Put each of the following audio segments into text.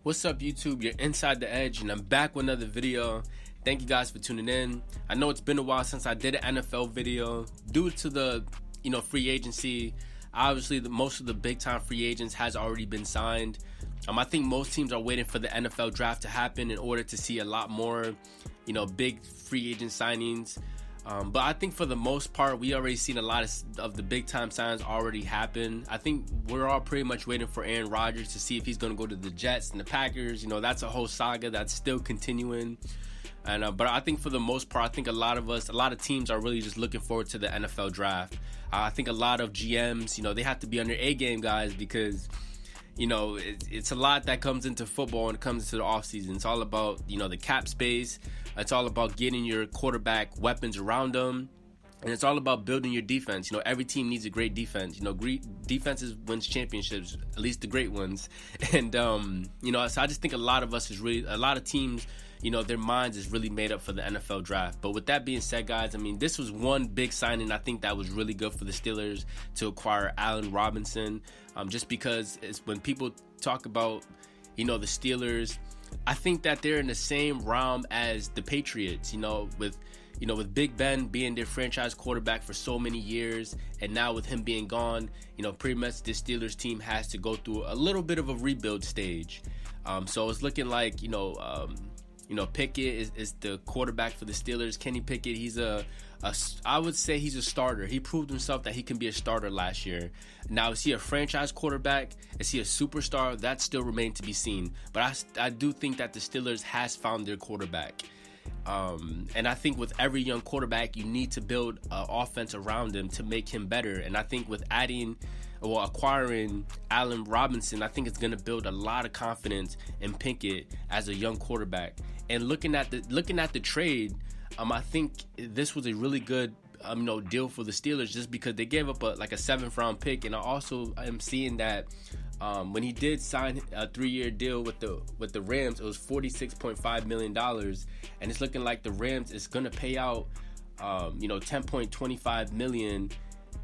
What's up, YouTube? You're Inside the Edge, and I'm back with another video. Thank you guys for tuning in. I know it's been a while since I did an NFL video. Due to the, free agency, obviously most of the big-time free agents has already been signed. I think most teams are waiting for the NFL draft to happen in order to see a lot more, big free agent signings. But I think for the most part, we already seen a lot of the big time signs already happen. I think we're all pretty much waiting for Aaron Rodgers to see if he's going to go to the Jets and the Packers. That's a whole saga that's still continuing. And but I think for the most part, I think a lot of teams are really just looking forward to the NFL draft. I think a lot of GMs, they have to be on their A game, guys, because it's a lot that comes into football when it comes to the offseason. It's all about, the cap space. It's all about getting your quarterback weapons around them. And it's all about building your defense. Every team needs a great defense. Great defenses wins championships, at least the great ones. And, so I just think a lot of teams, their minds is really made up for the NFL draft. But with that being said, guys, this was one big signing I think that was really good for the Steelers to acquire Allen Robinson. Just because it's when people talk about, the Steelers, I think that they're in the same realm as the Patriots, with Big Ben being their franchise quarterback for so many years, and now with him being gone, pretty much the Steelers team has to go through a little bit of a rebuild stage. So it's looking like, Pickett is the quarterback for the Steelers. Kenny Pickett, I would say he's a starter. He proved himself that he can be a starter last year. Now, is he a franchise quarterback? Is he a superstar? That still remains to be seen. But I do think that the Steelers has found their quarterback. And I think with every young quarterback, you need to build an offense around him to make him better. And I think with acquiring Allen Robinson, I think it's going to build a lot of confidence in Pickett as a young quarterback. And looking at the trade, I think this was a really good deal for the Steelers, just because they gave up a 7th round pick. And I also am seeing that when he did sign a 3-year deal with the Rams, it was $46.5 million, and it's looking like the Rams is going to pay out $10.25 million.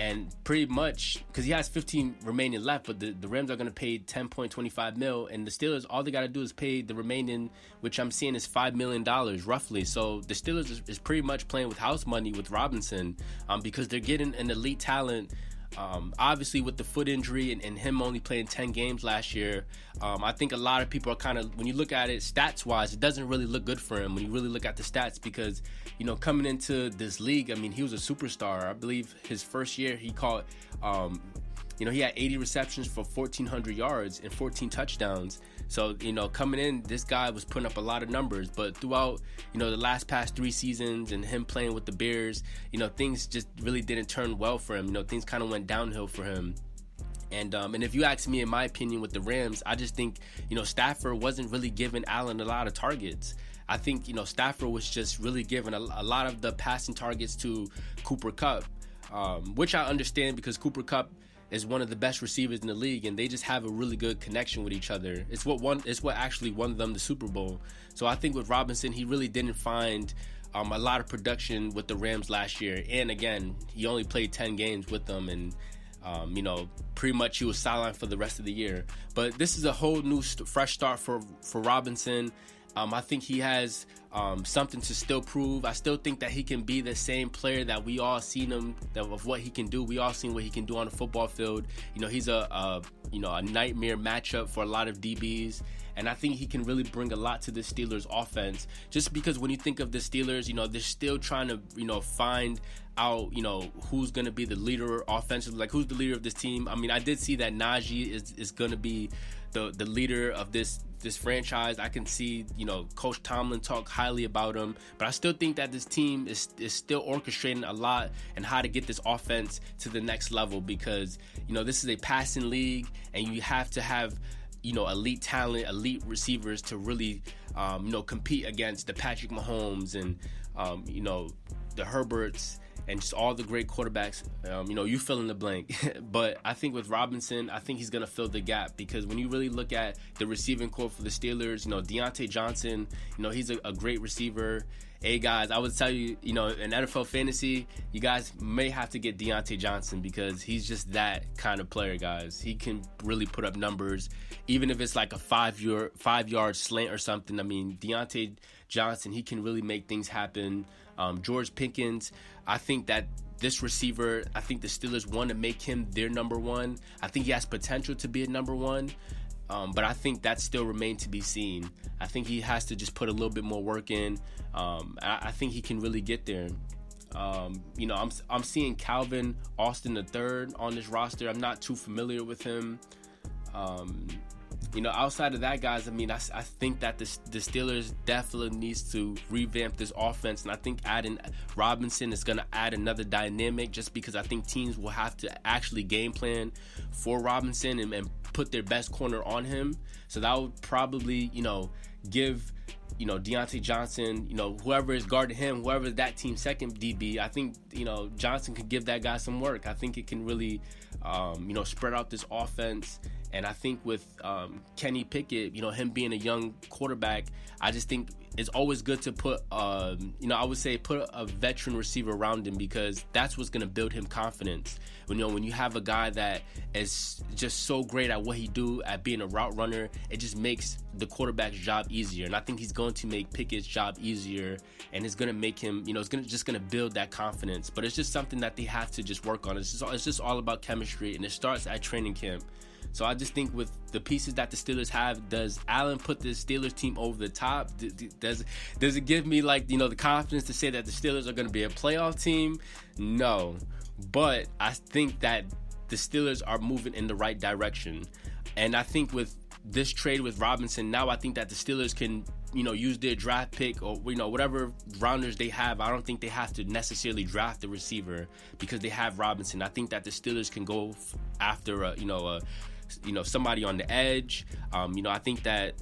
And pretty much, because he has 15 remaining left, but the Rams are going to pay $10.25 million, and the Steelers, all they got to do is pay the remaining, which I'm seeing is $5 million roughly. So the Steelers is pretty much playing with house money with Robinson, because they're getting an elite talent. Obviously with the foot injury and him only playing 10 games last year, I think a lot of people are kind of, when you look at it stats wise, it doesn't really look good for him when you really look at the stats, because coming into this league, he was a superstar. I believe his first year he caught he had 80 receptions for 1,400 yards and 14 touchdowns. So, coming in, this guy was putting up a lot of numbers. But throughout, the past 3 seasons and him playing with the Bears, things just really didn't turn well for him. Things kind of went downhill for him. And if you ask me, in my opinion, with the Rams, I just think, Stafford wasn't really giving Allen a lot of targets. I think, Stafford was just really giving a lot of the passing targets to Cooper Kupp, which I understand, because Cooper Kupp is one of the best receivers in the league, and they just have a really good connection with each other. It's what actually won them the Super Bowl. So I think with Robinson, he really didn't find a lot of production with the Rams last year. And again, he only played 10 games with them, and pretty much he was sidelined for the rest of the year. But this is a whole new fresh start for Robinson. I think he has something to still prove. I still think that he can be the same player that we all seen him, of what he can do. We all seen what he can do on the football field. He's a nightmare matchup for a lot of DBs. And I think he can really bring a lot to the Steelers offense, just because when you think of the Steelers, they're still trying to, find out, who's going to be the leader offensively, like who's the leader of this team. I did see that Najee is going to be the leader of this franchise. I can see, Coach Tomlin talk highly about him, but I still think that this team is still orchestrating a lot and how to get this offense to the next level, because, this is a passing league, and you have to have, elite talent, elite receivers to really, compete against the Patrick Mahomes and, the Herberts and just all the great quarterbacks. You fill in the blank. But I think with Robinson, I think he's going to fill the gap, because when you really look at the receiving core for the Steelers, Diontae Johnson, he's a great receiver. Hey guys, I would tell you, in NFL fantasy, you guys may have to get Diontae Johnson because he's just that kind of player, guys. He can really put up numbers, even if it's like a 5-yard slant or something. I mean, Diontae Johnson, he can really make things happen. George Pickens, I think that this receiver, I think the Steelers want to make him their number one. I think he has potential to be a number one. But I think that still remains to be seen. I think he has to just put a little bit more work in. I think he can really get there. I'm seeing Calvin Austin III on this roster. I'm not too familiar with him. Outside of that, guys, I mean, I think that the Steelers definitely needs to revamp this offense, and I think adding Robinson is going to add another dynamic just because I think teams will have to actually game plan for Robinson and put their best corner on him. So that would probably, give, Diontae Johnson, whoever is guarding him, whoever that team's second DB, I think, Johnson could give that guy some work. I think it can really, spread out this offense. And I think with Kenny Pickett, him being a young quarterback, I just think it's always good to put, I would say put a veteran receiver around him because that's what's going to build him confidence. When you have a guy that is just so great at what he do, at being a route runner, it just makes the quarterback's job easier. And I think he's going to make Pickett's job easier, and it's going to make him, it's just going to build that confidence. But it's just something that they have to just work on. It's just all about chemistry, and it starts at training camp. So I just think with the pieces that the Steelers have, does Allen put the Steelers team over the top? Does it give me the confidence to say that the Steelers are going to be a playoff team? No. But I think that the Steelers are moving in the right direction. And I think with this trade with Robinson, now I think that the Steelers can, use their draft pick or, whatever rounders they have. I don't think they have to necessarily draft the receiver because they have Robinson. I think that the Steelers can go after, somebody on the edge. I think that,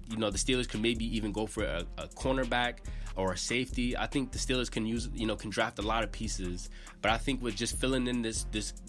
the Steelers can maybe even go for a cornerback or a safety. I think the Steelers can draft a lot of pieces. But I think with just filling in this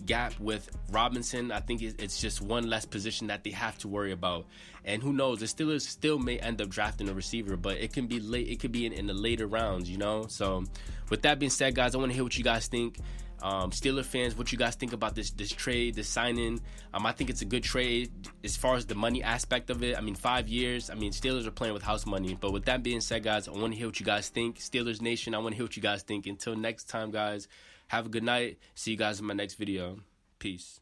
gap with Robinson, I think it's just one less position that they have to worry about. And who knows, the Steelers still may end up drafting a receiver, but it can be late. It could be in the later rounds, So with that being said, guys, I want to hear what you guys think. Steeler fans, what you guys think about this trade, this signing. I think it's a good trade as far as the money aspect of it. I mean, 5 years. I mean, Steelers are playing with house money. But with that being said, guys, I want to hear what you guys think. Steelers Nation, I want to hear what you guys think. Until next time, guys, have a good night. See you guys in my next video. Peace.